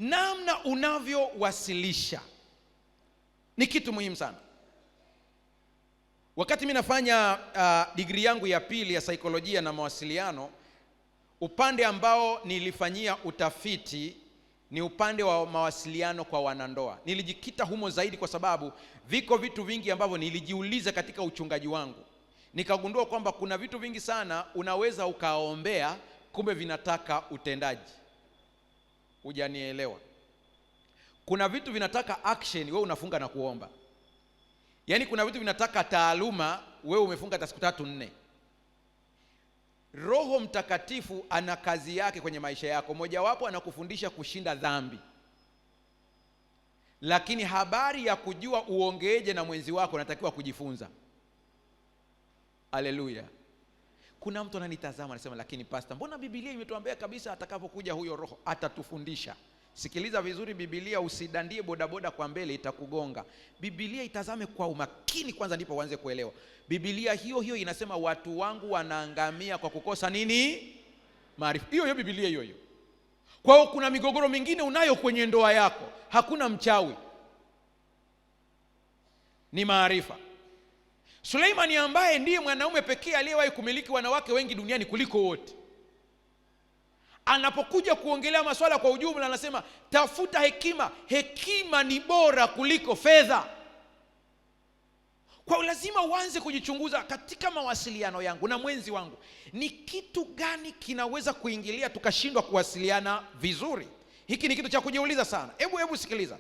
namna unavyowasilisha ni kitu muhimu sana. Wakati mimi nafanya degree yangu ya pili ya saikolojia na mawasiliano, upande ambao nilifanyia utafiti ni upande wa mawasiliano kwa wanandoa. Nilijikita humo zaidi kwa sababu viko vitu vingi ambavyo nilijiuliza katika uchungaji wangu. Nikagundua kwamba kuna vitu vingi sana unaweza ukaombea, kumbe vinataka utendaji. Hujanielewa? Kuna vitu vinataka action, wewe unafunga na kuomba. Yaani kuna vitu vinataka taaluma, wewe umefunga hata siku 3-4. Roho Mtakatifu ana kazi yake kwenye maisha yako. Mojawapo anakufundisha kushinda dhambi. Lakini habari ya kujua uongeeje na mwenzi wako unatakiwa kujifunza. Haleluya. Kuna mtu ananitazama anasema, lakini pastor, mbona Biblia imetuambia kabisa atakapokuja huyo roho atatufundisha? Sikiliza vizuri Biblia, usidandie bodaboda kwa mbele, itakugonga. Biblia itazame kwa umakini kwanza, ndipo uanze kuelewa. Biblia hiyo inasema watu wangu wanaangamia kwa kukosa nini? Maarifa. Hiyo Biblia hiyo. Kwa hiyo kuna migogoro mingine unayo kwenye ndoa yako, hakuna mchawi, ni maarifa. Suleimani ambaye ndiye mwanaume pekee aliyewahi kumiliki wanawake wengi duniani kuliko wote, anapokuja kuongelea masuala kwa ujumla anasema tafuta hekima. Hekima ni bora kuliko fedha. Kwa lazima uanze kujichunguza katika mawasiliano yangu na mwenzi wangu, ni kitu gani kinaweza kuingilia tukashindwa kuwasiliana vizuri? Hiki ni kitu cha kujiuliza sana. Hebu sikiliza.